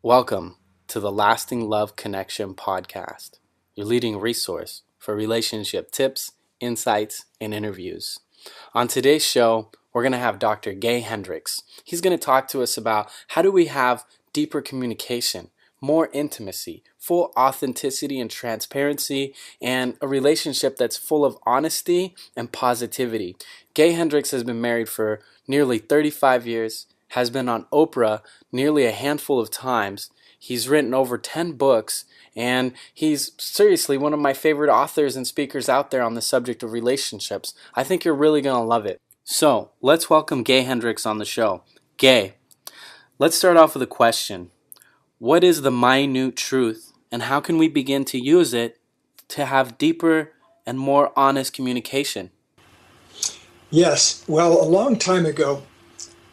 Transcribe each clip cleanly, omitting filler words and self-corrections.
Welcome to the Lasting Love Connection podcast, your leading resource for relationship tips, insights, and interviews. On today's show, we're going to have Dr. Gay Hendricks. He's going to talk to us about how do we have deeper communication, more intimacy, full authenticity and transparency, and a relationship that's full of honesty and positivity. Gay Hendricks has been married for nearly 35 years, has been on Oprah nearly a handful of times. He's written over 10 books, and he's seriously one of my favorite authors and speakers out there on the subject of relationships. I think you're really going to love it. So, let's welcome Gay Hendricks on the show. Gay, let's start off with a question. What is the minute truth, and how can we begin to use it to have deeper and more honest communication? Yes. Well, a long time ago,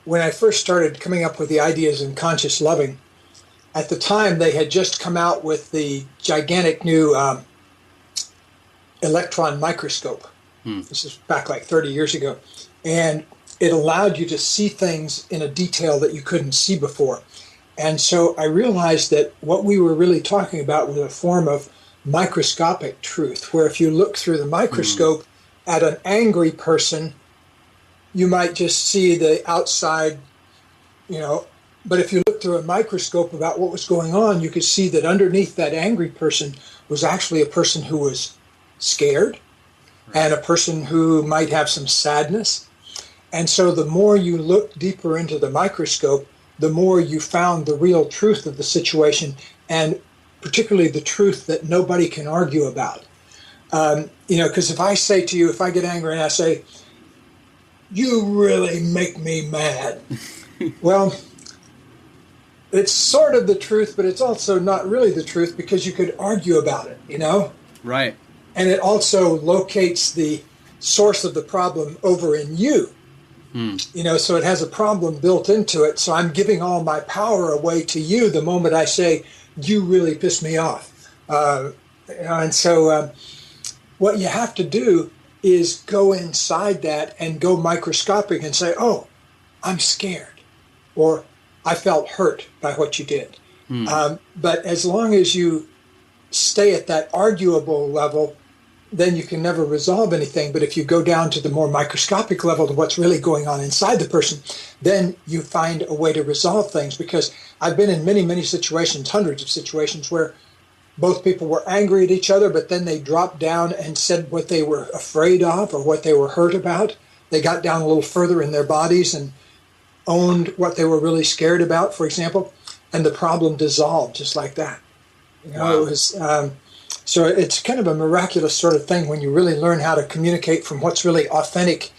when I first started coming up with the ideas in conscious loving, at the time they had just come out with the gigantic new electron microscope. This is back like 30 years ago. And it allowed you to see things in a detail that you couldn't see before. And so I realized that what we were really talking about was a form of microscopic truth, where if you look through the microscope at an angry person, you might just see the outside, but if you look through a microscope about what was going on, you could see that underneath that angry person was actually a person who was scared and a person who might have some sadness. And so the more you looked deeper into the microscope, the more you found the real truth of the situation, and particularly the truth that nobody can argue about. Because if I say to you, if I get angry and I say, "You really make me mad," well, it's sort of the truth, but it's also not really the truth, because you could argue about it, Right. And it also locates the source of the problem over in you. So it has a problem built into it. So I'm giving all my power away to you the moment I say, "You really piss me off." And so what you have to do is go inside that and go microscopic and say, "Oh, I'm scared," or "I felt hurt by what you did." But as long as you stay at that arguable level, then you can never resolve anything. But if you go down to the more microscopic level to what's really going on inside the person, then you find a way to resolve things. Because I've been in many, many situations, hundreds of situations, where both people were angry at each other, but then they dropped down and said what they were afraid of or what they were hurt about. They got down a little further in their bodies and owned what they were really scared about, for example, and the problem dissolved just like that. Wow. It was so it's kind of a miraculous sort of thing when you really learn how to communicate from what's really authentic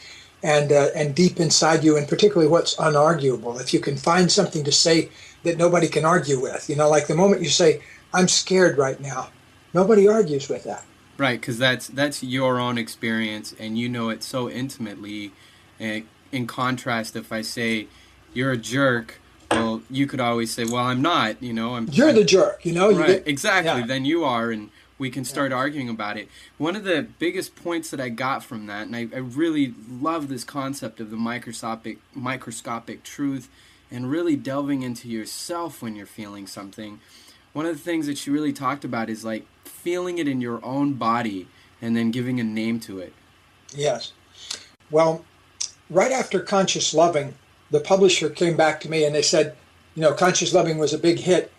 and deep inside you, and particularly what's unarguable. If you can find something to say that nobody can argue with, like the moment you say, "I'm scared right now," nobody argues with that. Right, because that's your own experience, and you know it so intimately. In contrast, if I say, "You're a jerk," well, you could always say, "Well, I'm not," You're the jerk, Right, exactly, yeah. Then you are, and we can start arguing about it. One of the biggest points that I got from that, and I really love this concept of the microscopic truth and really delving into yourself when you're feeling something. One of the things that she really talked about is like feeling it in your own body and then giving a name to it. Yes. Well, right after Conscious Loving, the publisher came back to me and they said, Conscious Loving was a big hit.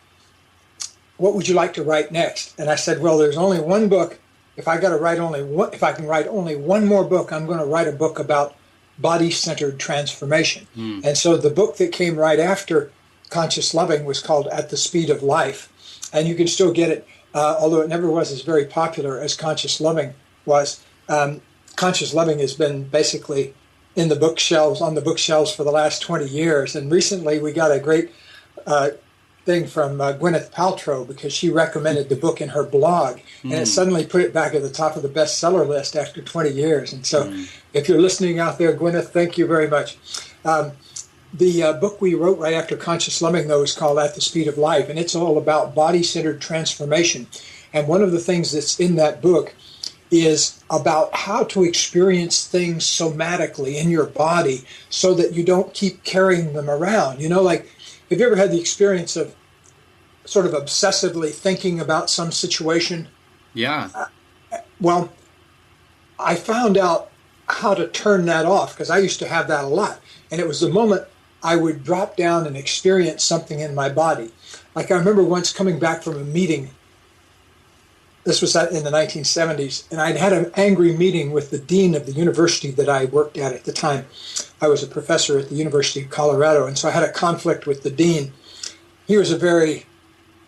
What would you like to write next? And I said, well, there's only one book. If I can write only one more book, I'm going to write a book about body-centered transformation. And so the book that came right after Conscious Loving was called At the Speed of Life. And you can still get it, although it never was as very popular as Conscious Loving was. Conscious Loving has been basically on the bookshelves for the last 20 years. And recently we got a great thing from Gwyneth Paltrow, because she recommended the book in her blog, and it suddenly put it back at the top of the bestseller list after 20 years. And so if you're listening out there, Gwyneth, thank you very much. The book we wrote right after Conscious Loving, though, is called At the Speed of Life, and it's all about body-centered transformation. And one of the things that's in that book is about how to experience things somatically in your body so that you don't keep carrying them around. Like, have you ever had the experience of sort of obsessively thinking about some situation. Yeah. Well, I found out how to turn that off, because I used to have that a lot. And it was the moment I would drop down and experience something in my body. Like I remember once coming back from a meeting. This was in the 1970s, and I'd had an angry meeting with the dean of the university that I worked at the time. I was a professor at the University of Colorado, and so I had a conflict with the dean. He was a very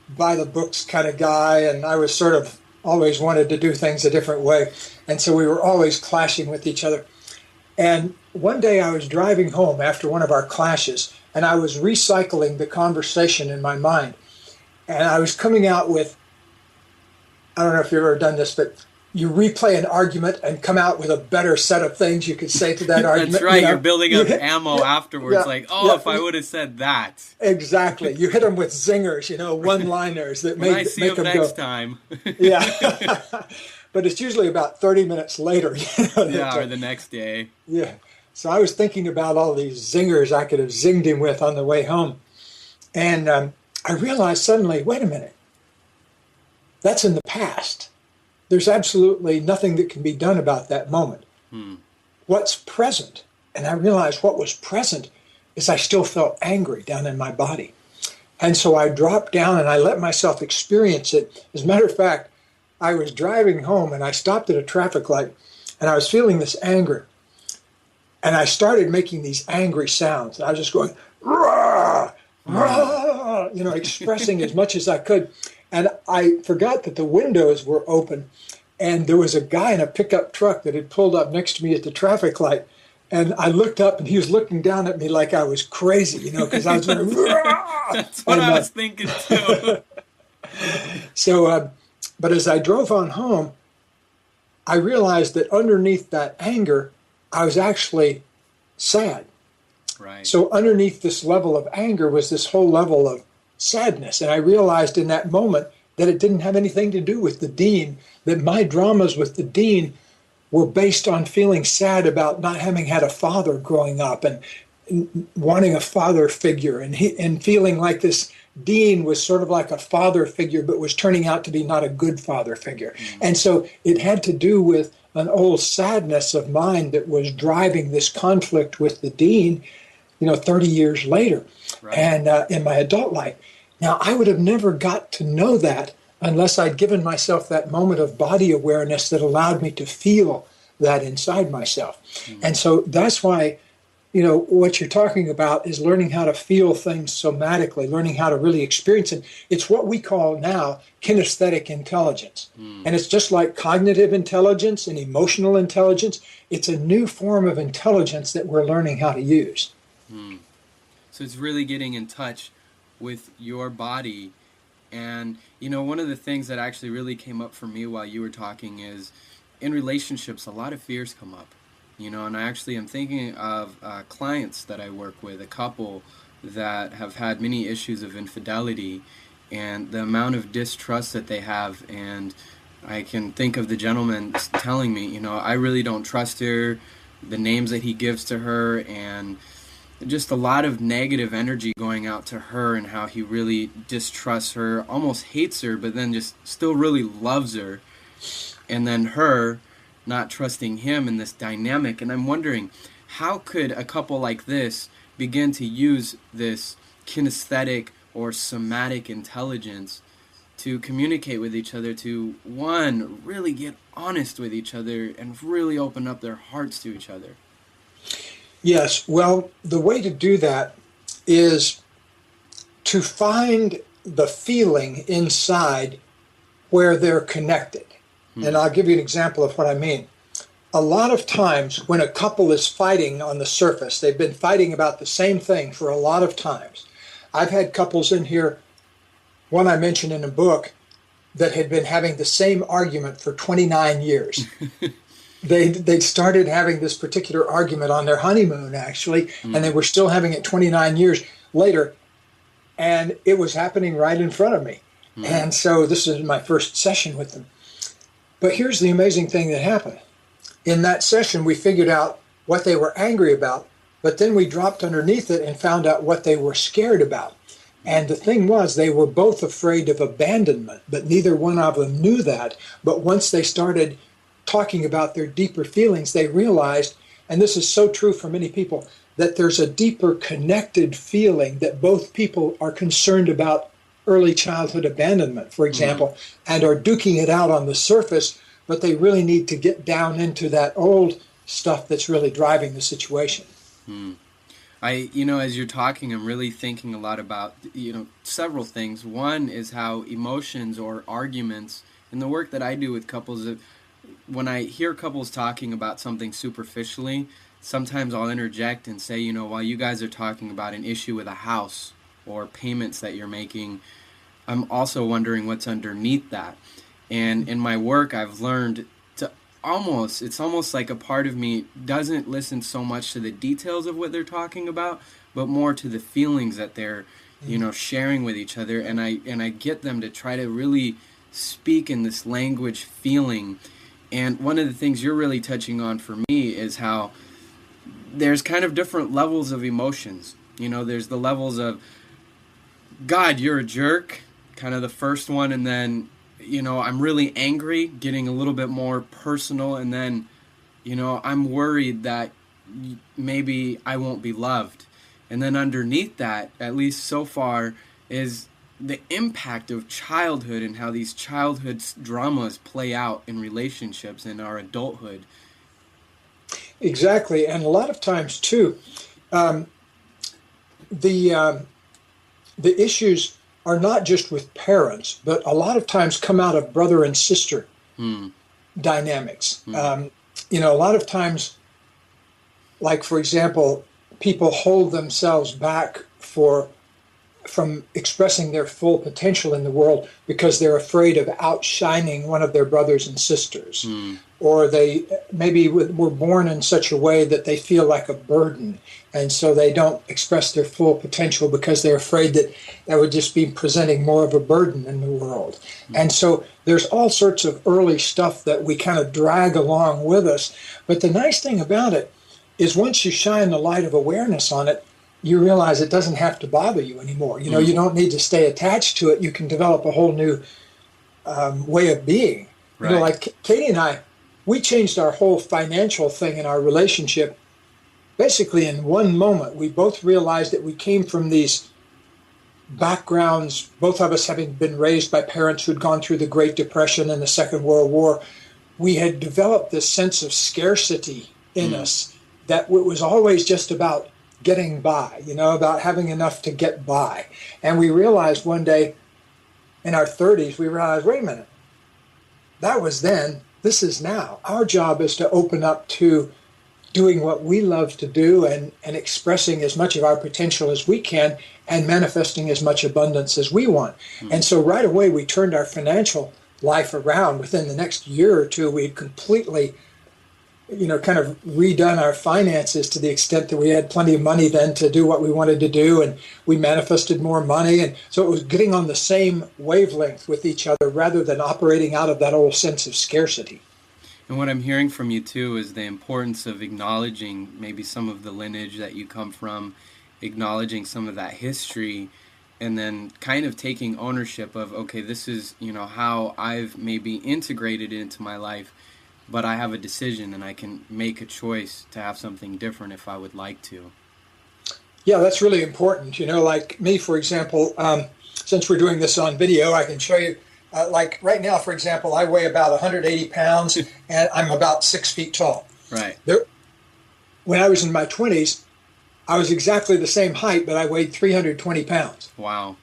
by-the-books kind of guy, and I was sort of always wanted to do things a different way, and so we were always clashing with each other. And one day I was driving home after one of our clashes, and I was recycling the conversation in my mind, and I was coming out with, I don't know if you've ever done this, but you replay an argument and come out with a better set of things you could say to that argument. That's right. You're building up ammo afterwards. If I would have said that. Exactly. You hit them with zingers, one-liners that make them go. Next time. Yeah. But it's usually about 30 minutes later. Or the next day. Yeah. So I was thinking about all these zingers I could have zinged him with on the way home. And I realized suddenly, wait a minute. That's in the past. There's absolutely nothing that can be done about that moment. What's present? And I realized what was present is I still felt angry down in my body. And so I dropped down and I let myself experience it. As a matter of fact, I was driving home and I stopped at a traffic light and I was feeling this anger. And I started making these angry sounds. I was just going, rah, rah, expressing as much as I could. And I forgot that the windows were open, and there was a guy in a pickup truck that had pulled up next to me at the traffic light. And I looked up, and he was looking down at me like I was crazy, because I was going, That's what I was thinking, too. But as I drove on home, I realized that underneath that anger, I was actually sad. Right. So underneath this level of anger was this whole level of sadness. And I realized in that moment that it didn't have anything to do with the dean, that my dramas with the dean were based on feeling sad about not having had a father growing up and wanting a father figure and feeling like this dean was sort of like a father figure but was turning out to be not a good father figure. And so it had to do with an old sadness of mine that was driving this conflict with the dean, 30 years later. Right. And in my adult life. Now, I would have never got to know that unless I'd given myself that moment of body awareness that allowed me to feel that inside myself. And so that's why, what you're talking about is learning how to feel things somatically, learning how to really experience it. It's what we call now kinesthetic intelligence. And it's just like cognitive intelligence and emotional intelligence. It's a new form of intelligence that we're learning how to use. So it's really getting in touch with your body. And, one of the things that actually really came up for me while you were talking is in relationships, a lot of fears come up, and I actually am thinking of clients that I work with, a couple that have had many issues of infidelity and the amount of distrust that they have. And I can think of the gentleman telling me, I really don't trust her, the names that he gives to her, and just a lot of negative energy going out to her and how he really distrusts her, almost hates her, but then just still really loves her. And then her not trusting him in this dynamic. And I'm wondering, how could a couple like this begin to use this kinesthetic or somatic intelligence to communicate with each other, to, one, really get honest with each other and really open up their hearts to each other? Yes, well, the way to do that is to find the feeling inside where they're connected. And I'll give you an example of what I mean. A lot of times when a couple is fighting on the surface, they've been fighting about the same thing for a lot of times. I've had couples in here, one I mentioned in a book, that had been having the same argument for 29 years. They started having this particular argument on their honeymoon, actually, and they were still having it 29 years later, and it was happening right in front of me. And so this is my first session with them. But here's the amazing thing that happened. In that session, we figured out what they were angry about, but then we dropped underneath it and found out what they were scared about. And the thing was, they were both afraid of abandonment, but neither one of them knew that. But once they started talking about their deeper feelings, they realized, and this is so true for many people, that there's a deeper connected feeling that both people are concerned about early childhood abandonment, for example, and are duking it out on the surface, but they really need to get down into that old stuff that's really driving the situation. As you're talking, I'm really thinking a lot about, several things. One is how emotions or arguments, in the work that I do with couples, when I hear couples talking about something superficially, sometimes I'll interject and say, while you guys are talking about an issue with a house or payments that you're making, I'm also wondering what's underneath that. And in my work, I've learned to it's almost like a part of me doesn't listen so much to the details of what they're talking about, but more to the feelings that they're, sharing with each other. And I get them to try to really speak in this language feeling. And one of the things you're really touching on for me is how there's kind of different levels of emotions. There's the levels of, God, you're a jerk, kind of the first one, and then, I'm really angry, getting a little bit more personal, and then, I'm worried that maybe I won't be loved. And then underneath that, at least so far, is the impact of childhood and how these childhood dramas play out in relationships in our adulthood. Exactly, and a lot of times, too, the issues are not just with parents, but a lot of times come out of brother and sister dynamics. A lot of times, like, for example, people hold themselves back from expressing their full potential in the world because they're afraid of outshining one of their brothers and sisters. Or they maybe were born in such a way that they feel like a burden, and so they don't express their full potential because they're afraid that would just be presenting more of a burden in the world. And so there's all sorts of early stuff that we kind of drag along with us. But the nice thing about it is once you shine the light of awareness on it, you realize it doesn't have to bother you anymore. You don't need to stay attached to it. You can develop a whole new way of being. Right. Like Katie and I, we changed our whole financial thing in our relationship. Basically, in one moment, we both realized that we came from these backgrounds, both of us having been raised by parents who'd gone through the Great Depression and the Second World War. We had developed this sense of scarcity in us that it was always just about getting by, about having enough to get by. And we realized one day in our 30s, we realized, wait a minute, that was then, this is now. Our job is to open up to doing what we love to do and expressing as much of our potential as we can and manifesting as much abundance as we want. And so right away, we turned our financial life around. Within the next year or two, we completely kind of redone our finances to the extent that we had plenty of money then to do what we wanted to do, and we manifested more money. And so it was getting on the same wavelength with each other rather than operating out of that old sense of scarcity. And what I'm hearing from you, too, is the importance of acknowledging maybe some of the lineage that you come from, acknowledging some of that history, and then kind of taking ownership of, okay, this is, how I've maybe integrated it into my life, but I have a decision and I can make a choice to have something different if I would like to. Yeah, that's really important. Like me, for example, since we're doing this on video, I can show you, like right now, for example, I weigh about 180 pounds and I'm about 6 feet tall. Right. When I was in my 20s, I was exactly the same height, but I weighed 320 pounds. Wow.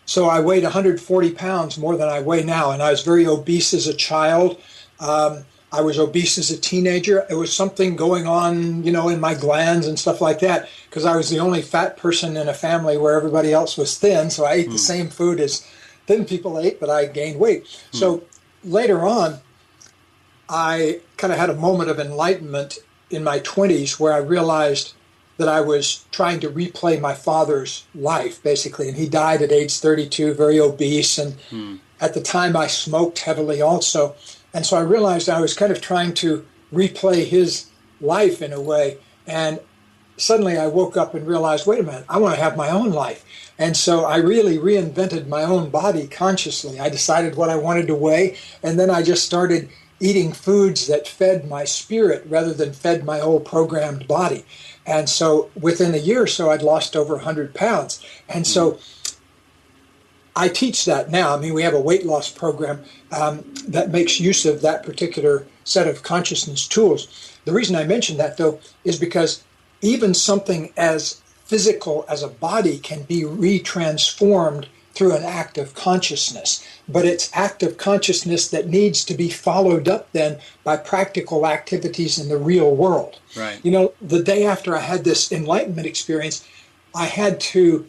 So I weighed 140 pounds more than I weigh now, and I was very obese as a child. I was obese as a teenager. It was something going on, in my glands and stuff like that, because I was the only fat person in a family where everybody else was thin, so I ate the same food as thin people ate, but I gained weight. So later on, I kind of had a moment of enlightenment in my 20s where I realized that I was trying to replay my father's life, basically, and he died at age 32, very obese, and at the time I smoked heavily also. And so I realized I was kind of trying to replay his life in a way. And suddenly I woke up and realized, wait a minute, I want to have my own life. And so I really reinvented my own body consciously. I decided what I wanted to weigh, and then I just started eating foods that fed my spirit rather than fed my old programmed body. And so within a year or so, I'd lost over 100 pounds. And so I teach that now. I mean, we have a weight loss program that makes use of that particular set of consciousness tools. The reason I mention that, though, is because even something as physical as a body can be retransformed through an act of consciousness. But it's act of consciousness that needs to be followed up then by practical activities in the real world. Right. You know, the day after I had this enlightenment experience, I had to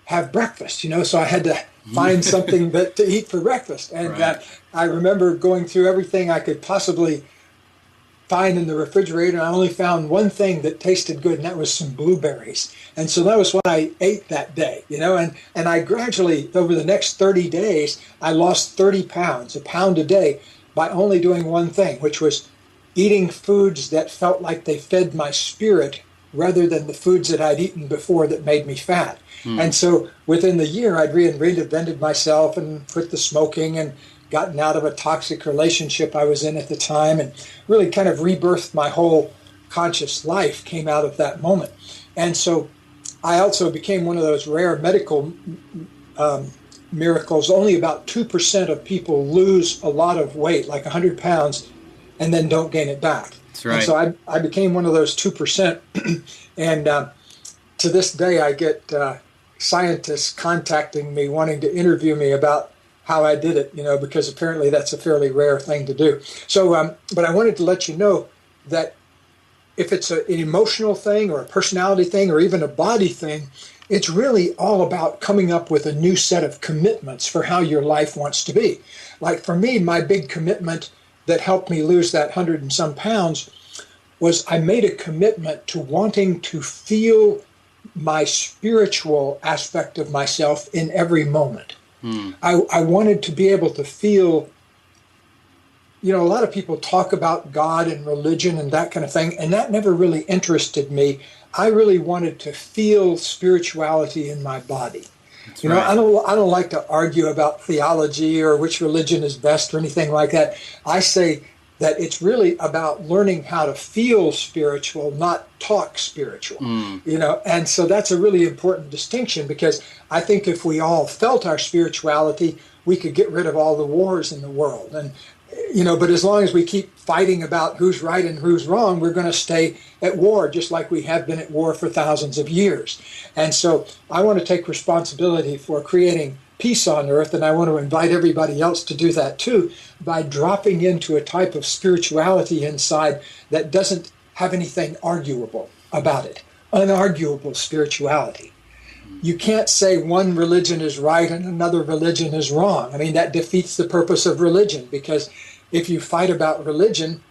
have breakfast, you know, so I had to find something to eat for breakfast. And Right. I remember going through everything I could possibly find in the refrigerator, and I only found one thing that tasted good, and that was some blueberries. And so that was what I ate that day, you know, and I gradually, over the next 30 days, I lost 30 pounds, a pound a day, by only doing one thing, which was eating foods that felt like they fed my spirit rather than the foods that I'd eaten before that made me fat. And so within the year, I'd reinvented myself and quit the smoking and gotten out of a toxic relationship I was in at the time, and really kind of rebirthed my whole conscious life came out of that moment. And so I also became one of those rare medical miracles. Only about 2% of people lose a lot of weight, like 100 pounds, and then don't gain it back. That's right. And so I became one of those 2%. And to this day, I get scientists contacting me wanting to interview me about how I did it, you know, because apparently that's a fairly rare thing to do. So, but I wanted to let you know that if it's an emotional thing or a personality thing or even a body thing, it's really all about coming up with a new set of commitments for how your life wants to be. Like for me, my big commitment that helped me lose that 100 and some pounds was I made a commitment to wanting to feel my spiritual aspect of myself in every moment. I wanted to be able to feel, you know, a lot of people talk about God and religion and that kind of thing, and that never really interested me. I really wanted to feel spirituality in my body. That's you know, right. I don't like to argue about theology or which religion is best or anything like that. I say that it's really about learning how to feel spiritual, not talk spiritual, you know, and so that's a really important distinction, because I think if we all felt our spirituality, we could get rid of all the wars in the world. And, you know, but as long as we keep fighting about who's right and who's wrong, we're going to stay at war, just like we have been at war for thousands of years. And so I want to take responsibility for creating peace on earth, and I want to invite everybody else to do that too, by dropping into a type of spirituality inside that doesn't have anything arguable about it. Unarguable spirituality. You can't say one religion is right and another religion is wrong. I mean, that defeats the purpose of religion, because if you fight about religion,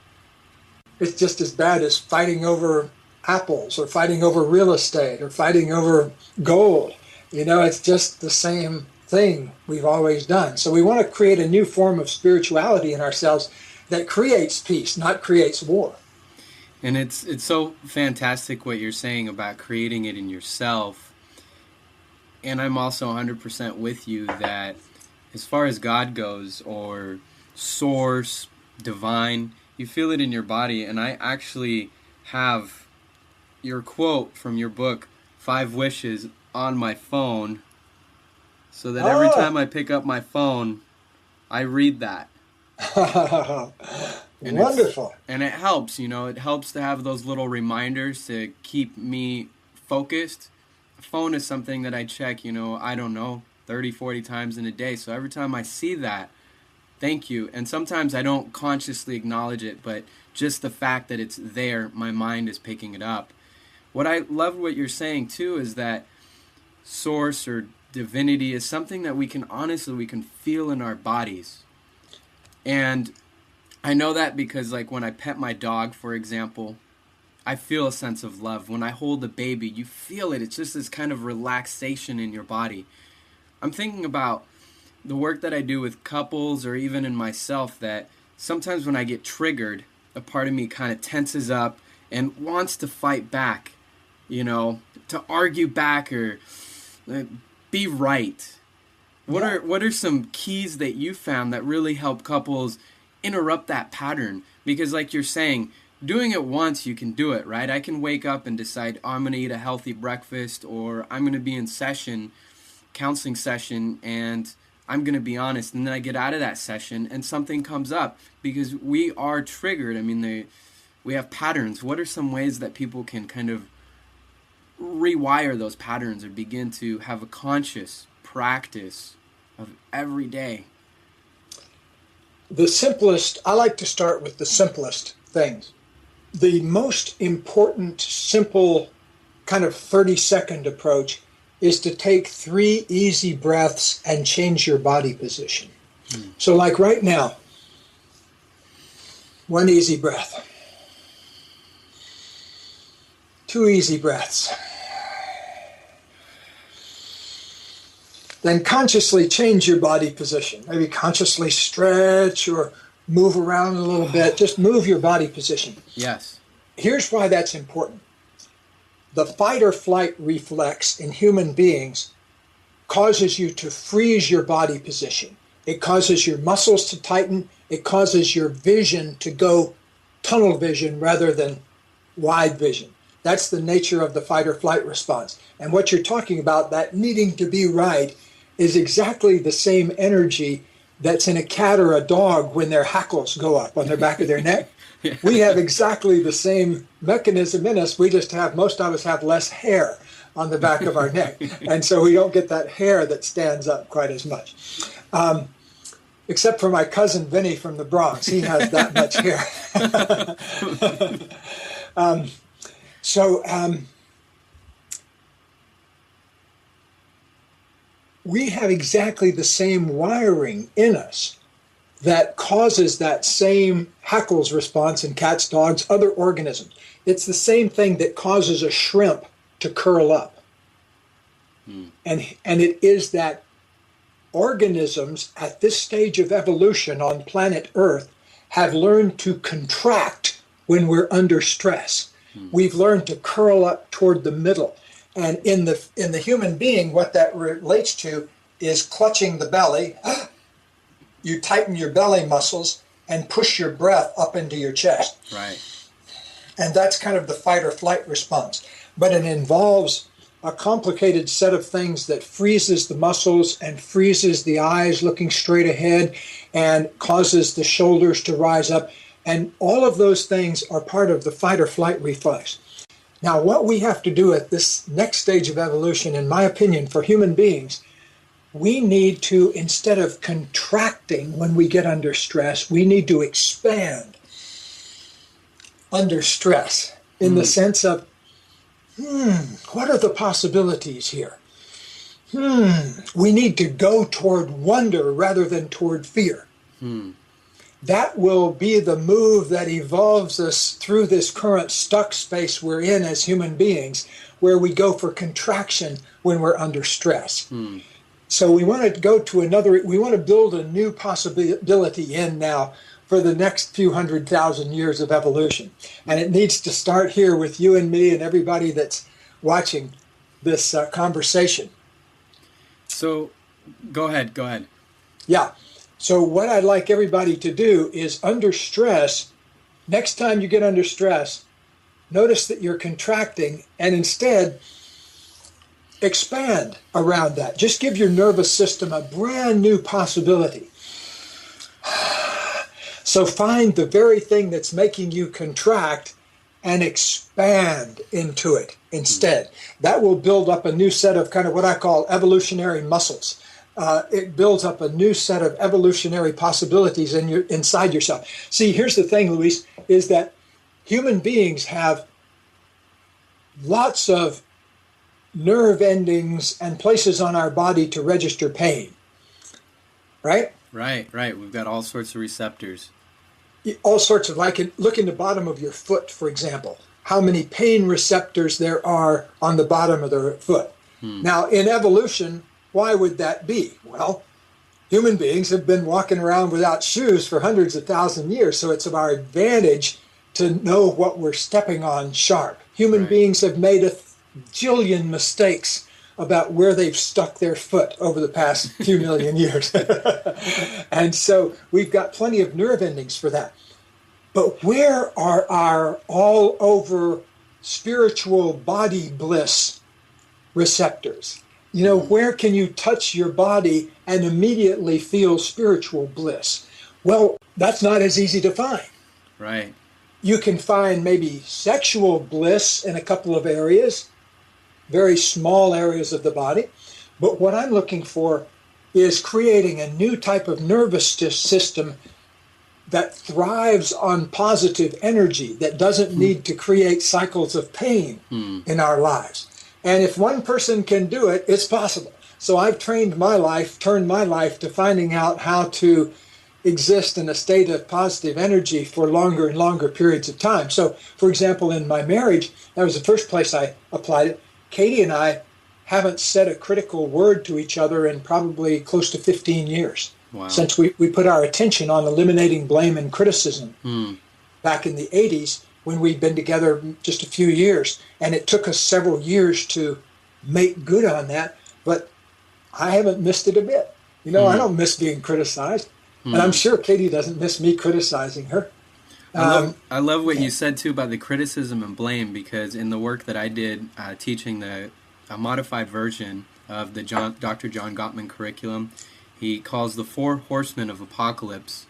it's just as bad as fighting over apples or fighting over real estate or fighting over gold. You know, it's just the same thing we've always done. So we want to create a new form of spirituality in ourselves that creates peace, not creates war. And it's so fantastic what you're saying about creating it in yourself. And I'm also 100% with you that as far as God goes, or source, divine, you feel it in your body. And I actually have your quote from your book, 5 Wishes, on my phone, so that every time I pick up my phone, I read that. And wonderful. And it helps, you know, it helps to have those little reminders to keep me focused. A phone is something that I check, you know, I don't know, 30, 40 times in a day. So every time I see that, thank you. And sometimes I don't consciously acknowledge it, but just the fact that it's there, my mind is picking it up. What I love what you're saying too is that source or divinity is something that we can feel in our bodies. And I know that because, like, when I pet my dog, for example, I feel a sense of love. When I hold a baby, you feel it. It's just this kind of relaxation in your body. I'm thinking about the work that I do with couples, or even in myself, that sometimes when I get triggered, a part of me kind of tenses up and wants to fight back. to argue back or be right. What are some keys that you found that really help couples interrupt that pattern? Because like you're saying, doing it once, you can do it, right? I can wake up and decide, oh, I'm going to eat a healthy breakfast, or I'm going to be in counseling session, and I'm going to be honest. And then I get out of that session and something comes up because we are triggered. I mean, we have patterns. What are some ways that people can kind of rewire those patterns or begin to have a conscious practice of every day? The simplest, I like to start with the simplest things. The most important, simple, kind of 30-second approach is to take 3 easy breaths and change your body position. So like right now, 1 easy breath, 2 easy breaths. Then consciously change your body position. Maybe consciously stretch or move around a little bit. Just move your body position. Yes. Here's why that's important. The fight or flight reflex in human beings causes you to freeze your body position. It causes your muscles to tighten. It causes your vision to go tunnel vision rather than wide vision. That's the nature of the fight or flight response. And what you're talking about, that needing to be right, is exactly the same energy that's in a cat or a dog when their hackles go up on their back of their neck. Yeah. We have exactly the same mechanism in us. We just have, most of us have less hair on the back of our neck. And so we don't get that hair that stands up quite as much. Except for my cousin Vinny from the Bronx. He has that much hair. We have exactly the same wiring in us that causes that same hackles response in cats, dogs, other organisms. It's the same thing that causes a shrimp to curl up. And it is that organisms at this stage of evolution on planet Earth have learned to contract when we're under stress. We've learned to curl up toward the middle. And in the human being, what that relates to is clutching the belly. You tighten your belly muscles and push your breath up into your chest. Right. And that's kind of the fight or flight response. But it involves a complicated set of things that freezes the muscles and freezes the eyes looking straight ahead and causes the shoulders to rise up. And all of those things are part of the fight or flight reflex. Now, what we have to do at this next stage of evolution, in my opinion, for human beings, we need to, instead of contracting when we get under stress, we need to expand under stress in the sense of, what are the possibilities here? We need to go toward wonder rather than toward fear. That will be the move that evolves us through this current stuck space we're in as human beings, where we go for contraction when we're under stress. So we want to go to we want to build a new possibility in now for the next few 100,000 years of evolution. And it needs to start here with you and me and everybody that's watching this conversation. So go ahead. Yeah. So what I'd like everybody to do is, under stress, next time you get under stress, notice that you're contracting and instead expand around that. Just give your nervous system a brand new possibility. So find the very thing that's making you contract and expand into it instead. That will build up a new set of kind of what I call evolutionary muscles. It builds up a new set of evolutionary possibilities inside yourself. See, here's the thing, Luis, is that human beings have lots of nerve endings and places on our body to register pain. Right? Right. We've got all sorts of receptors. All sorts of, look in the bottom of your foot, for example, how many pain receptors there are on the bottom of the foot. Now, in evolution, why would that be? Well, human beings have been walking around without shoes for hundreds of thousands of years, so it's of our advantage to know what we're stepping on sharp. Human beings have made jillion mistakes about where they've stuck their foot over the past few million years. And so we've got plenty of nerve endings for that. But where are our all over spiritual body bliss receptors? You know, where can you touch your body and immediately feel spiritual bliss? Well, that's not as easy to find. Right. You can find maybe sexual bliss in a couple of areas, very small areas of the body. But what I'm looking for is creating a new type of nervous system that thrives on positive energy, that doesn't need to create cycles of pain in our lives. And if one person can do it, it's possible. So I've turned my life to finding out how to exist in a state of positive energy for longer and longer periods of time. So, for example, in my marriage, that was the first place I applied it. Katie and I haven't said a critical word to each other in probably close to 15 years. Wow. Since we put our attention on eliminating blame and criticism back in the 80s, when we'd been together just a few years. And it took us several years to make good on that, but I haven't missed it a bit. You know, I don't miss being criticized. And I'm sure Katie doesn't miss me criticizing her. I love what you said, too, about the criticism and blame, because in the work that I did teaching a modified version of the Dr. John Gottman curriculum, he calls the 4 horsemen of apocalypse.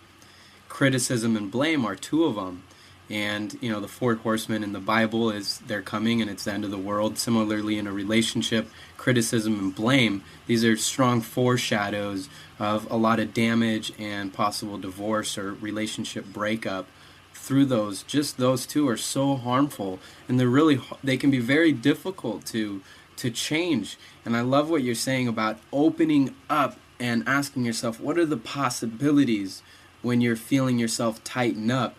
Criticism and blame are 2 of them. And, you know, the 4 horsemen in the Bible is they're coming and it's the end of the world. Similarly, in a relationship, criticism and blame, these are strong foreshadows of a lot of damage and possible divorce or relationship breakup. Through just those 2 are so harmful, and they can be very difficult to change. And I love what you're saying about opening up and asking yourself, what are the possibilities when you're feeling yourself tighten up?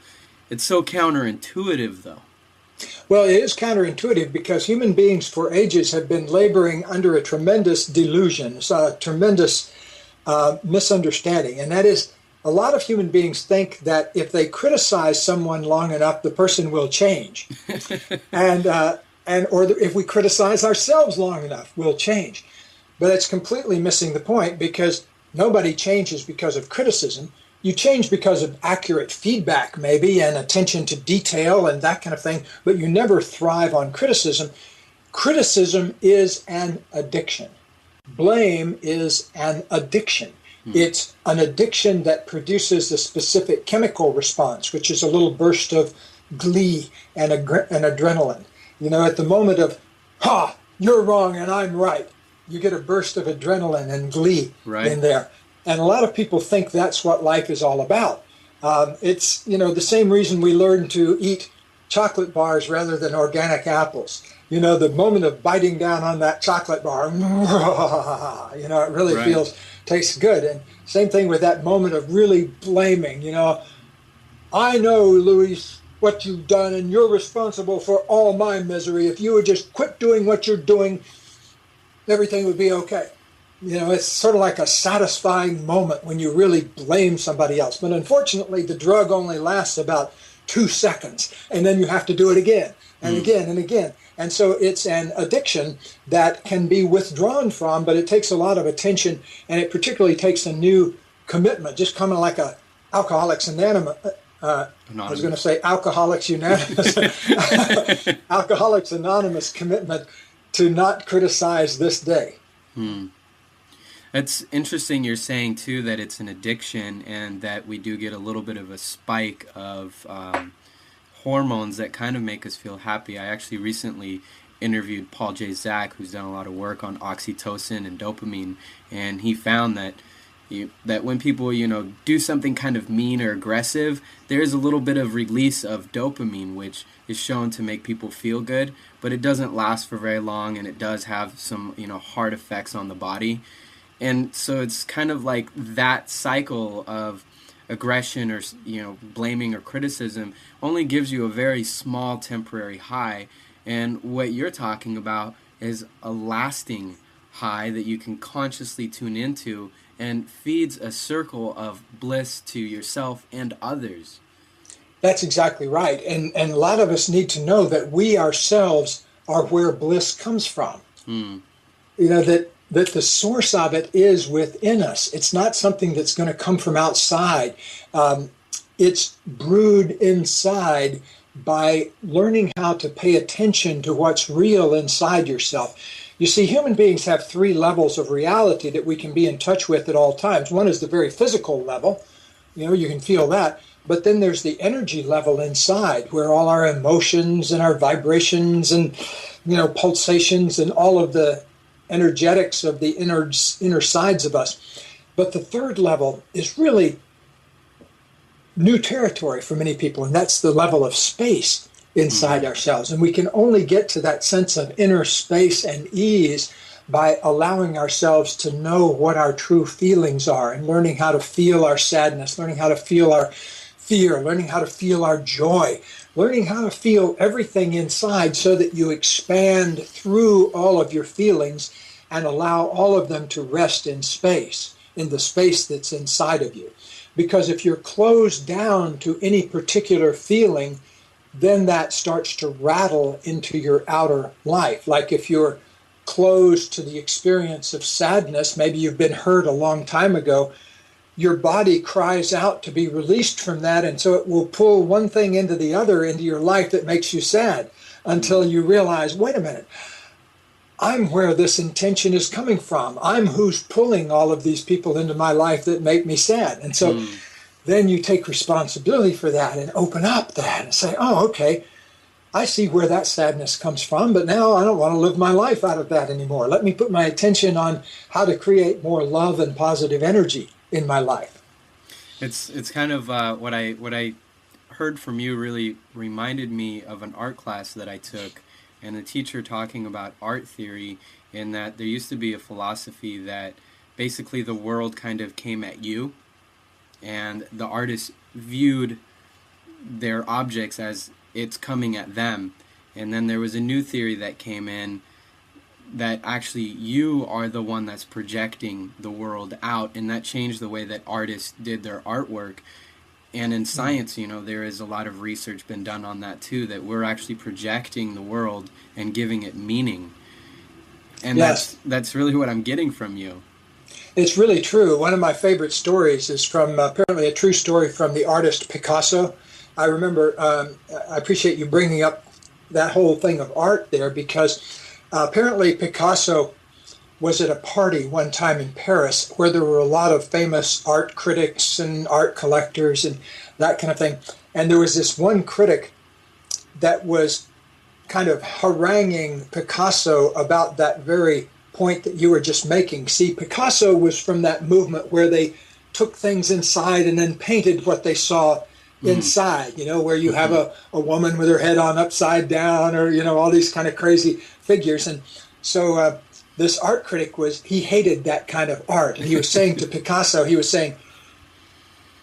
It's so counterintuitive, though. Well, it is counterintuitive because human beings for ages have been laboring under a tremendous delusion, a tremendous misunderstanding. And that is, a lot of human beings think that if they criticize someone long enough, the person will change. Or if we criticize ourselves long enough, we'll change. But it's completely missing the point, because nobody changes because of criticism. You change because of accurate feedback, maybe, and attention to detail and that kind of thing, but you never thrive on criticism. Criticism is an addiction. Blame is an addiction. It's an addiction that produces a specific chemical response, which is a little burst of glee and adrenaline. You know, at the moment of, you're wrong and I'm right, you get a burst of adrenaline and glee in there. And a lot of people think that's what life is all about. It's, you know, the same reason we learn to eat chocolate bars rather than organic apples. You know, the moment of biting down on that chocolate bar, you know, it really tastes good. And same thing with that moment of really blaming, you know, I know, Luis, what you've done, and you're responsible for all my misery. If you would just quit doing what you're doing, everything would be okay. You know, it's sort of like a satisfying moment when you really blame somebody else. But unfortunately, the drug only lasts about 2 seconds, and then you have to do it again and again and again. And so it's an addiction that can be withdrawn from, but it takes a lot of attention, and it particularly takes a new commitment, just kind of like a Alcoholics Anonymous. I was going to say Alcoholics Unanimous. Alcoholics Anonymous commitment to not criticize this day. It's interesting you're saying, too, that it's an addiction and that we do get a little bit of a spike of hormones that kind of make us feel happy. I actually recently interviewed Paul J. Zak, who's done a lot of work on oxytocin and dopamine, and he found that that when people, you know, do something kind of mean or aggressive, there is a little bit of release of dopamine, which is shown to make people feel good, but it doesn't last for very long, and it does have some, you know, hard effects on the body. And so it's kind of like that cycle of aggression or, you know, blaming or criticism only gives you a very small temporary high. And what you're talking about is a lasting high that you can consciously tune into and feeds a circle of bliss to yourself and others. That's exactly right. And a lot of us need to know that we ourselves are where bliss comes from. Hmm. You know, that the source of it is within us. It's not something that's going to come from outside. It's brewed inside by learning how to pay attention to what's real inside yourself. You see, human beings have three levels of reality that we can be in touch with at all times. One is the very physical level. You know, you can feel that. But then there's the energy level inside, where all our emotions and our vibrations and, you know, pulsations and all of the energetics of the inner sides of us. But the third level is really new territory for many people, and that's the level of space inside ourselves. And we can only get to that sense of inner space and ease by allowing ourselves to know what our true feelings are and learning how to feel our sadness, learning how to feel our fear, learning how to feel our joy, learning how to feel everything inside so that you expand through all of your feelings and allow all of them to rest in space, in the space that's inside of you. Because if you're closed down to any particular feeling, then that starts to rattle into your outer life. Like if you're closed to the experience of sadness, maybe you've been hurt a long time ago, your body cries out to be released from that, and so it will pull one thing into the other into your life that makes you sad until you realize, wait a minute, I'm where this intention is coming from. I'm who's pulling all of these people into my life that make me sad. And so then you take responsibility for that and open up that and say, oh, okay, I see where that sadness comes from, but now I don't want to live my life out of that anymore. Let me put my attention on how to create more love and positive energy in my life. It's kind of what I heard from you really reminded me of an art class that I took, and the teacher talking about art theory, in that there used to be a philosophy that basically the world kind of came at you, and the artist viewed their objects as it's coming at them. And then there was a new theory that came in that actually you are the one that's projecting the world out, and that changed the way that artists did their artwork. And in science, you know, there is a lot of research been done on that too, that we're actually projecting the world and giving it meaning. And yes, that's really what I'm getting from you. It's really true. One of my favorite stories is from apparently a true story from the artist Picasso. I remember, I appreciate you bringing up that whole thing of art there, because apparently Picasso was at a party one time in Paris where there were a lot of famous art critics and art collectors and that kind of thing. And there was this one critic that was kind of haranguing Picasso about that very point that you were just making. See, Picasso was from that movement where they took things inside and then painted what they saw inside, you know, where you have a woman with her head on upside down, or, you know, all these kind of crazy figures. And so this art critic he hated that kind of art. And he was saying to Picasso, he was saying,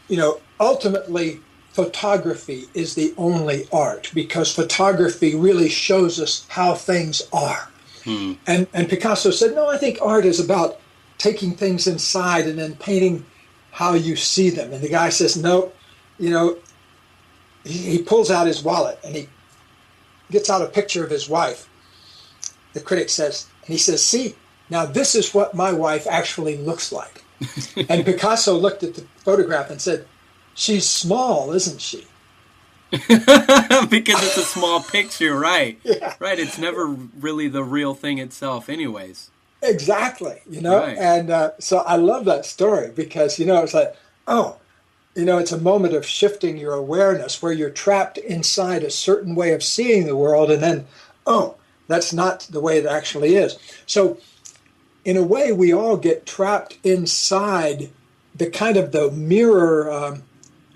you know, ultimately photography is the only art, because photography really shows us how things are. And Picasso said, no, I think art is about taking things inside and then painting how you see them. And the guy says, no, you know, he pulls out his wallet and he gets out a picture of his wife. The critic says, and he says, see, now this is what my wife actually looks like. And Picasso looked at the photograph and said, she's small, isn't she? Because it's a small picture, right? Yeah. Right, it's never really the real thing itself anyways. Exactly, you know, right. And so I love that story because, you know, it's like, oh, you know, it's a moment of shifting your awareness where you're trapped inside a certain way of seeing the world, and then, oh, that's not the way it actually is. So in a way, we all get trapped inside the kind of the mirror,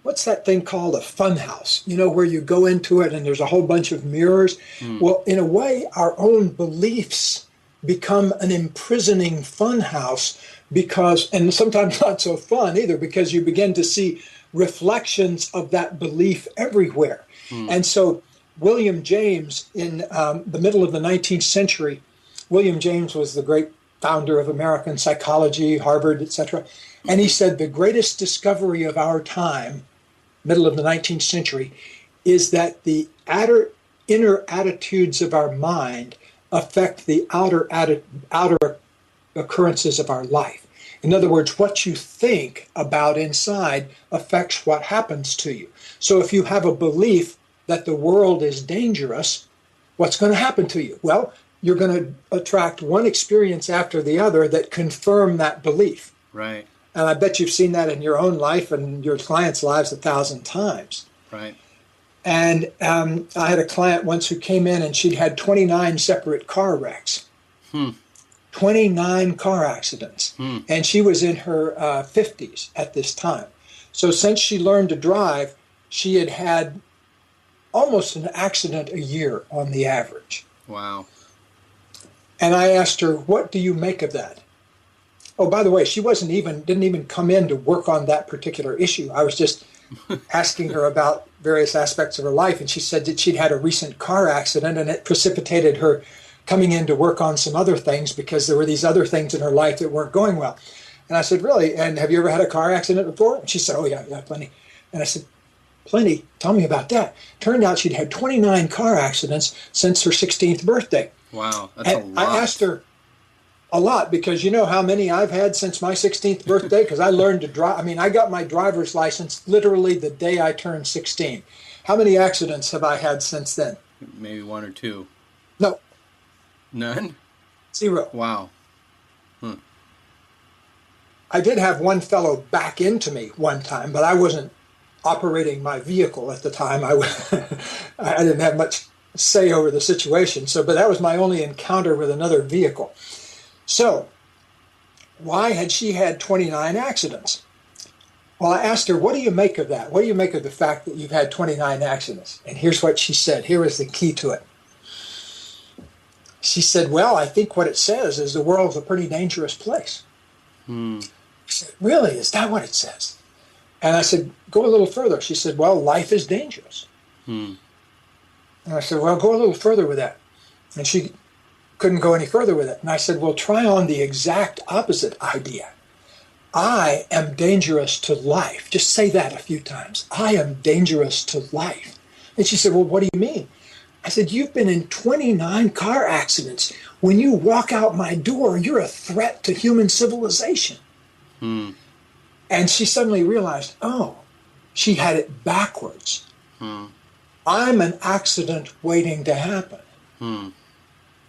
what's that thing called? A fun house, you know, where you go into it and there's a whole bunch of mirrors. Well, in a way, our own beliefs become an imprisoning fun house because, and sometimes not so fun either, because you begin to see reflections of that belief everywhere. And so William James, in the middle of the 19th century, William James was the great founder of American psychology, Harvard, etc. And he said the greatest discovery of our time, middle of the 19th century, is that the inner attitudes of our mind affect the outer occurrences of our life. In other words, what you think about inside affects what happens to you. So if you have a belief that the world is dangerous, what's going to happen to you? Well, you're going to attract one experience after the other that confirm that belief. Right. And I bet you've seen that in your own life and your clients' lives 1,000 times. Right. And I had a client once who came in and she'd had 29 separate car wrecks. 29 car accidents. And she was in her 50s at this time. So since she learned to drive, she had had almost an accident a year on the average. Wow. And I asked her, what do you make of that? Oh, by the way, she didn't even come in to work on that particular issue. I was just asking her about various aspects of her life, and she said that she'd had a recent car accident, and it precipitated her coming in to work on some other things because there were these other things in her life that weren't going well. And I said, really? And have you ever had a car accident before? And she said, oh, yeah, plenty. And I said, plenty? Tell me about that. Turned out she'd had 29 car accidents since her 16th birthday. Wow, that's a lot. I asked her a lot because you know how many I've had since my 16th birthday? Because I learned to drive. I mean, I got my driver's license literally the day I turned 16. How many accidents have I had since then? Maybe one or two. No. None? 0. Wow. I did have one fellow back into me one time, but I wasn't operating my vehicle at the time. I didn't have much say over the situation. But that was my only encounter with another vehicle. So, why had she had 29 accidents? Well, I asked her, what do you make of that? What do you make of the fact that you've had 29 accidents? And here's what she said. Here is the key to it. She said, well, I think what it says is the world's a pretty dangerous place. I said, really? Is that what it says? And I said, go a little further. She said, well, life is dangerous. And I said, well, go a little further with that. And she couldn't go any further with it. And I said, well, try on the exact opposite idea. I am dangerous to life. Just say that a few times. I am dangerous to life. And she said, well, what do you mean? I said, you've been in 29 car accidents. When you walk out my door, you're a threat to human civilization. And she suddenly realized, oh, she had it backwards. I'm an accident waiting to happen.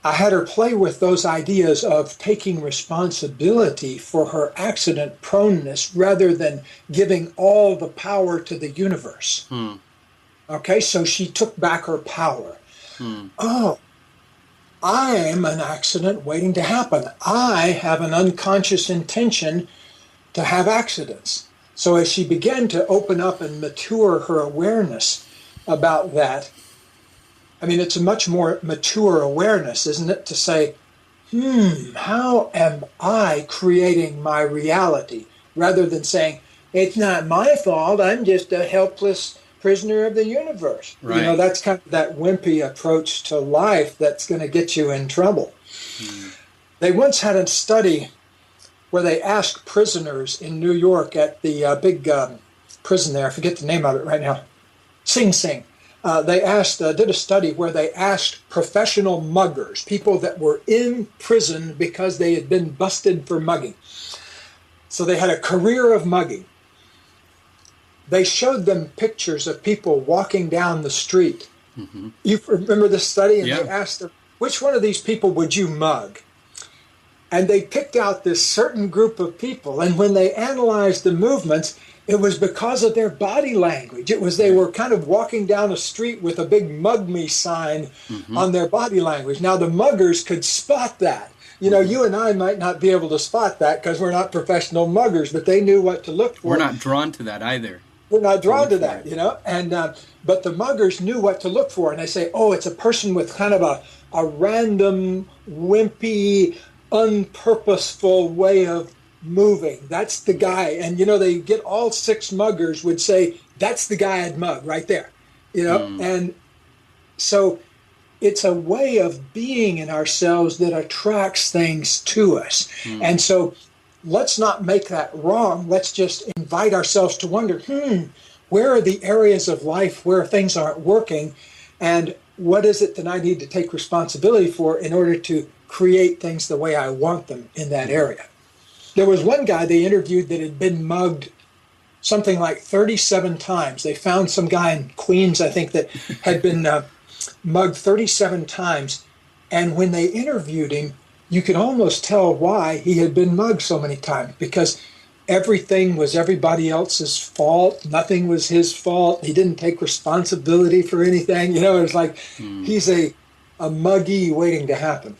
I had her play with those ideas of taking responsibility for her accident proneness rather than giving all the power to the universe. Okay, so she took back her power. Oh, I'm an accident waiting to happen. I have an unconscious intention to have accidents. So as she began to open up and mature her awareness about that, I mean, it's a much more mature awareness, isn't it, to say, how am I creating my reality? Rather than saying, it's not my fault, I'm just a helpless prisoner of the universe. Right. You know, that's kind of that wimpy approach to life that's going to get you in trouble. They once had a study where they asked prisoners in New York at the big prison there, I forget the name of it right now, Sing Sing. They did a study where they asked professional muggers, people that were in prison because they had been busted for mugging. So they had a career of mugging. They showed them pictures of people walking down the street. You remember this study? And they asked them, which one of these people would you mug? And they picked out this certain group of people. And when they analyzed the movements, it was because of their body language. It was they were kind of walking down a street with a big mug me sign on their body language. Now, the muggers could spot that. You know, you and I might not be able to spot that because we're not professional muggers, but they knew what to look for. We're not drawn to that either. We're not drawn to that, you know. And but the muggers knew what to look for. And they say, oh, it's a person with kind of a random, wimpy, unpurposeful way of moving. That's the guy. And, you know, they get all 6 muggers would say, that's the guy I'd mug right there, you know. And so it's a way of being in ourselves that attracts things to us. And so let's not make that wrong. Let's just invite ourselves to wonder, where are the areas of life where things aren't working? And what is it that I need to take responsibility for in order to create things the way I want them in that area. There was one guy they interviewed that had been mugged something like 37 times. They found some guy in Queens, I think, that had been mugged 37 times. And when they interviewed him, you could almost tell why he had been mugged so many times, because everything was everybody else's fault. Nothing was his fault. He didn't take responsibility for anything. You know, it was like he's a muggy waiting to happen.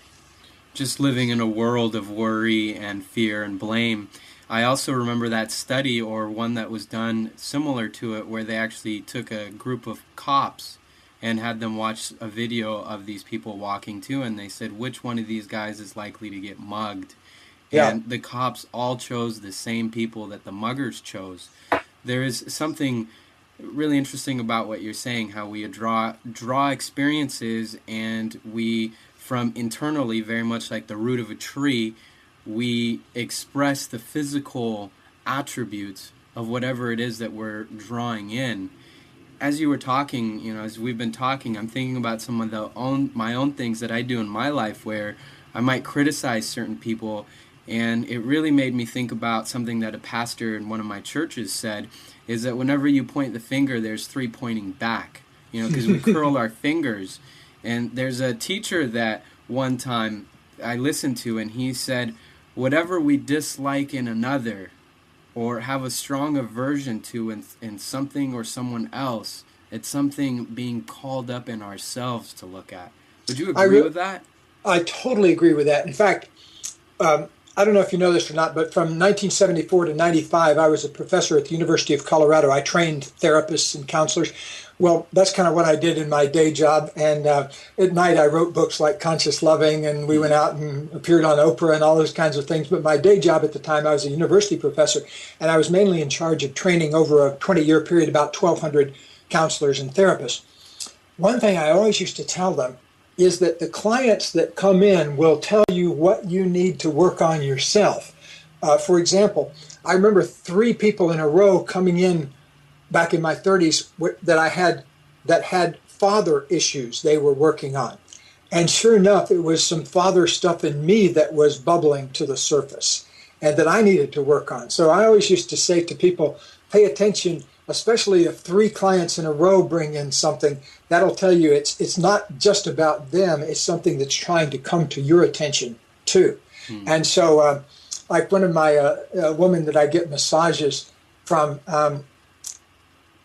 Just living in a world of worry and fear and blame. I also remember that study, or one that was done similar to it, where they actually took a group of cops and had them watch a video of these people walking too, and they said, which one of these guys is likely to get mugged? Yeah. And the cops all chose the same people that the muggers chose. There is something really interesting about what you're saying, how we draw experiences, and we, from internally, very much like the root of a tree, we express the physical attributes of whatever it is that we're drawing in. As you were talking, you know, as we've been talking, I'm thinking about some of my own things that I do in my life where I might criticize certain people, and it really made me think about something that a pastor in one of my churches said, is that whenever you point the finger, there's three pointing back, you know, because we curl our fingers. And there's a teacher that one time I listened to, and he said, whatever we dislike in another or have a strong aversion to in something or someone else, it's something being called up in ourselves to look at. Would you agree with that? I totally agree with that. In fact, I don't know if you know this or not, but from 1974 to 95, I was a professor at the University of Colorado. I trained therapists and counselors. Well, that's kind of what I did in my day job. And at night, I wrote books like Conscious Loving, and we went out and appeared on Oprah and all those kinds of things. But my day job at the time, I was a university professor, and I was mainly in charge of training over a 20-year period about 1,200 counselors and therapists. One thing I always used to tell them is that the clients that come in will tell you what you need to work on yourself. For example, I remember 3 people in a row coming in back in my 30s that had father issues they were working on. And sure enough, it was some father stuff in me that was bubbling to the surface and that I needed to work on. So I always used to say to people, pay attention, especially if 3 clients in a row bring in something. That'll tell you it's not just about them, it's something that's trying to come to your attention too. And so like one of my woman that I get massages from,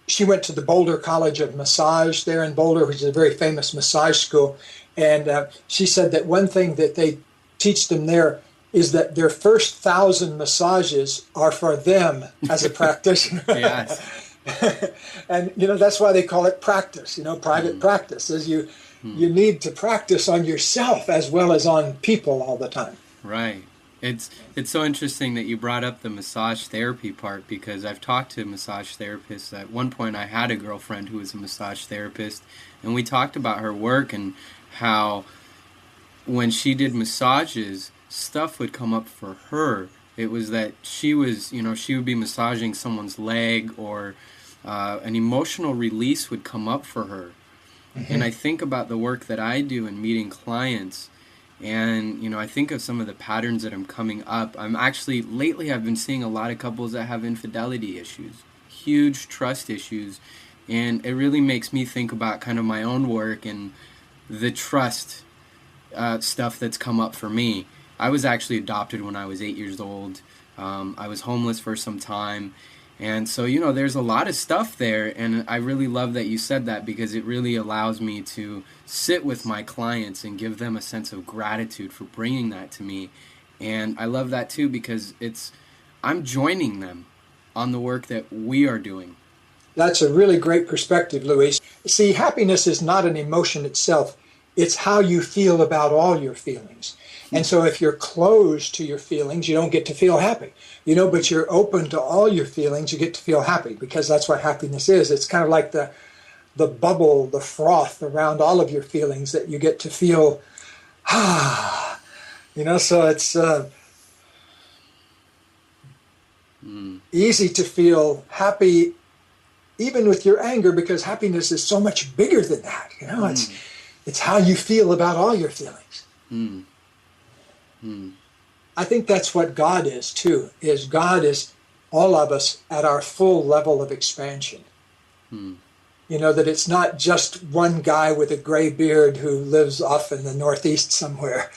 she went to the Boulder College of Massage there in Boulder, which is a very famous massage school. And she said that one thing that they teach them there is that their first 1,000 massages are for them as a practitioner. Yes. And, you know, that's why they call it practice, you know, private practice, is you need to practice on yourself as well as on people all the time. Right. It's so interesting that you brought up the massage therapy part, because I've talked to massage therapists. At one point I had a girlfriend who was a massage therapist, and we talked about her work and how when she did massages, stuff would come up for her. It was that she was, you know, she would be massaging someone's leg, or an emotional release would come up for her. And I think about the work that I do in meeting clients, and, you know, I think of some of the patterns that I'm coming up. Lately I've been seeing a lot of couples that have infidelity issues, huge trust issues, and it really makes me think about kind of my own work and the trust stuff that's come up for me. I was actually adopted when I was 8 years old. I was homeless for some time. And so, you know, there's a lot of stuff there, and I really love that you said that, because it really allows me to sit with my clients and give them a sense of gratitude for bringing that to me. And I love that too, because I'm joining them on the work that we are doing. That's a really great perspective, Louise. See, happiness is not an emotion itself. It's how you feel about all your feelings. And so if you're closed to your feelings, you don't get to feel happy, you know, but you're open to all your feelings, you get to feel happy, because that's what happiness is. It's kind of like the bubble, the froth around all of your feelings that you get to feel, you know, so it's easy to feel happy even with your anger, because happiness is so much bigger than that, you know. It's how you feel about all your feelings. Hmm. Hmm. I think that's what God is too, is God is all of us at our full level of expansion. Hmm. You know, that it's not just one guy with a gray beard who lives off in the Northeast somewhere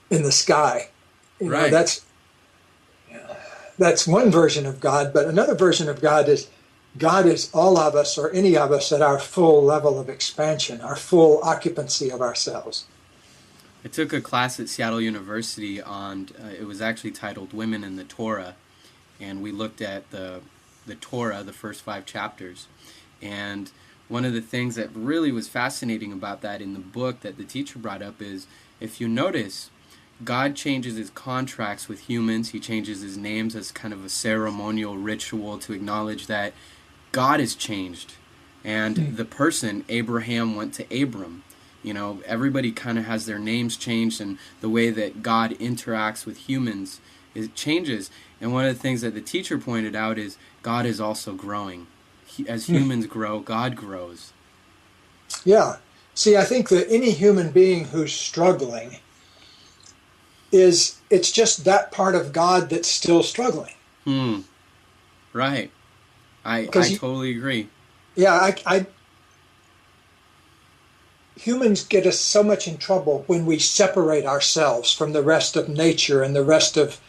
in the sky. You know, Right. that's one version of God, but another version of God is all of us or any of us at our full level of expansion, our full occupancy of ourselves. I took a class at Seattle University on, it was actually titled Women in the Torah, and we looked at the Torah, the first 5 chapters. And one of the things that really was fascinating about that in the book that the teacher brought up is, if you notice, God changes his contracts with humans. He changes his names as kind of a ceremonial ritual to acknowledge that God is changed. And the person, Abraham, went to Abram. You know, everybody kind of has their names changed, and the way that God interacts with humans, it changes. And one of the things that the teacher pointed out is God is also growing. As humans grow, God grows. Yeah. See, I think that any human being who's struggling it's just that part of God that's still struggling. Right. I totally agree. Yeah, humans get us so much in trouble when we separate ourselves from the rest of nature and the rest of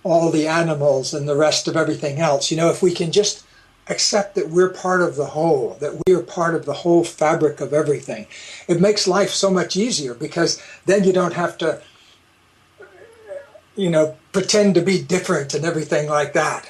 all the animals and the rest of everything else. You know, if we can just accept that we're part of the whole, that we are part of the whole fabric of everything, it makes life so much easier, because then you don't have to, you know, pretend to be different and everything like that.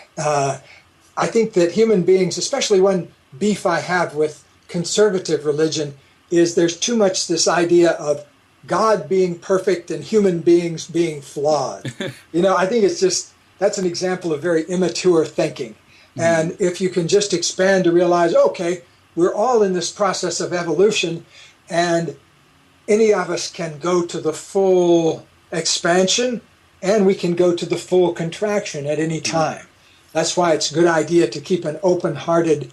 I think that human beings, especially one beef I have with conservative religion, is there's too much this idea of God being perfect and human beings being flawed. You know, I think it's just, that's an example of very immature thinking. And if you can just expand to realize, okay, we're all in this process of evolution, and any of us can go to the full expansion, and we can go to the full contraction at any time. That's why it's a good idea to keep an open-hearted,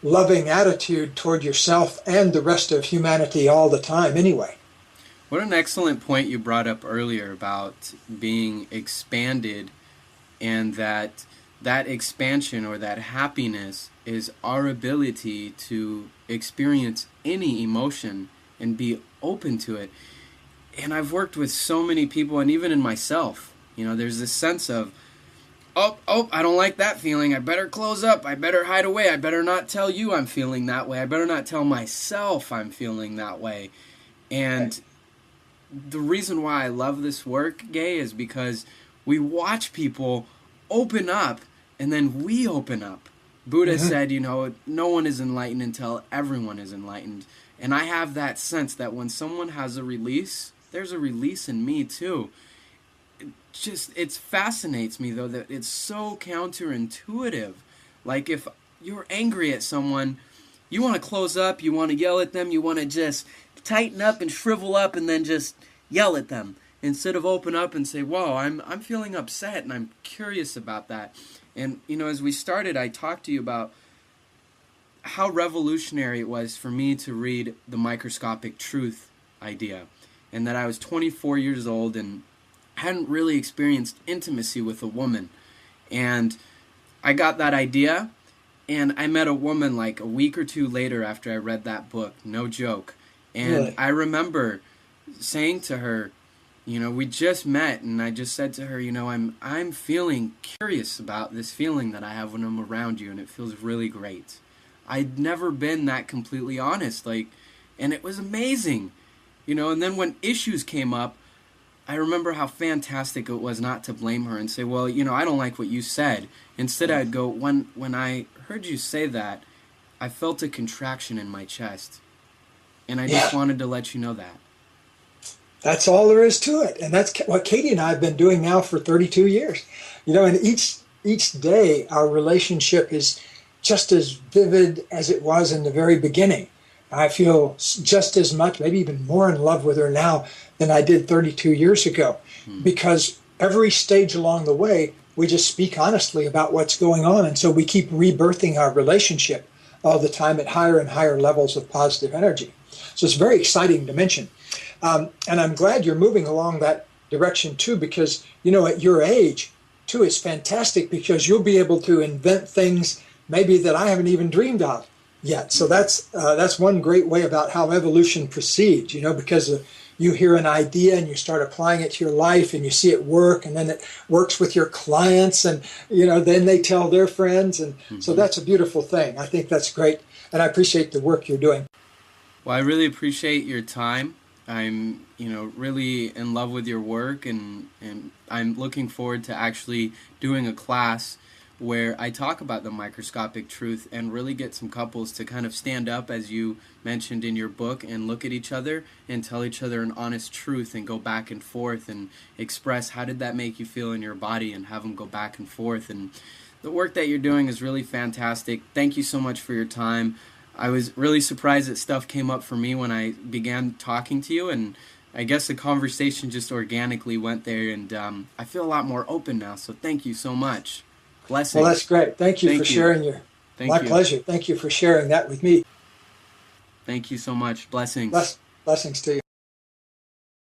loving attitude toward yourself and the rest of humanity all the time anyway. What an excellent point you brought up earlier about being expanded, and that expansion or that happiness is our ability to experience any emotion and be open to it. And I've worked with so many people, and even in myself, you know, there's this sense of, oh, I don't like that feeling. I better close up. I better hide away. I better not tell you I'm feeling that way. I better not tell myself I'm feeling that way. And the reason why I love this work, Gay, is because we watch people open up, and then we open up. Buddha said, you know, no one is enlightened until everyone is enlightened. And I have that sense that when someone has a release, there's a release in me too. It fascinates me, though, that it's so counterintuitive. Like, if you're angry at someone, you want to close up, you want to yell at them, you want to just tighten up and shrivel up and then just yell at them, instead of open up and say, whoa, I'm feeling upset and I'm curious about that. And, you know, as we started, I talked to you about how revolutionary it was for me to read the microscopic truth idea, and that I was 24 years old and hadn't really experienced intimacy with a woman. And I got that idea, and I met a woman like a week or two later after I read that book, no joke. And Really? I remember saying to her, you know, we just met, and I just said to her, you know, I'm feeling curious about this feeling that I have when I'm around you, and it feels really great. I'd never been that completely honest, and it was amazing, you know. And then when issues came up, I remember how fantastic it was not to blame her and say, well, you know, I don't like what you said. Instead, I'd go, when I heard you say that, I felt a contraction in my chest, and I just wanted to let you know that. That's all there is to it. And that's what Katie and I have been doing now for 32 years. You know, and each day our relationship is just as vivid as it was in the very beginning. I feel just as much, maybe even more in love with her now than I did 32 years ago. Because every stage along the way, we just speak honestly about what's going on. And so we keep rebirthing our relationship all the time at higher and higher levels of positive energy. So it's a very exciting dimension. And I'm glad you're moving along that direction too, because, at your age too, it's fantastic because you'll be able to invent things maybe that I haven't even dreamed of yet. So that's one great way about how evolution proceeds, because you hear an idea and you start applying it to your life and you see it work, and then it works with your clients, and then they tell their friends, and so that's a beautiful thing. I think that's great, and I appreciate the work you're doing. Well, I really appreciate your time. I'm really in love with your work, and I'm looking forward to actually doing a class where I talk about the microscopic truth and really get some couples to kind of stand up, as you mentioned in your book, and look at each other and tell each other an honest truth and go back and forth and express how did that make you feel in your body, and have them go back and forth. And the work that you're doing is really fantastic. Thank you so much for your time. I was really surprised that stuff came up for me when I began talking to you, and I guess the conversation just organically went there, and I feel a lot more open now, so thank you so much. Blessings. Well, that's great. Thank you for sharing my pleasure. Thank you for sharing that with me. Thank you so much. Blessings. Blessings to you.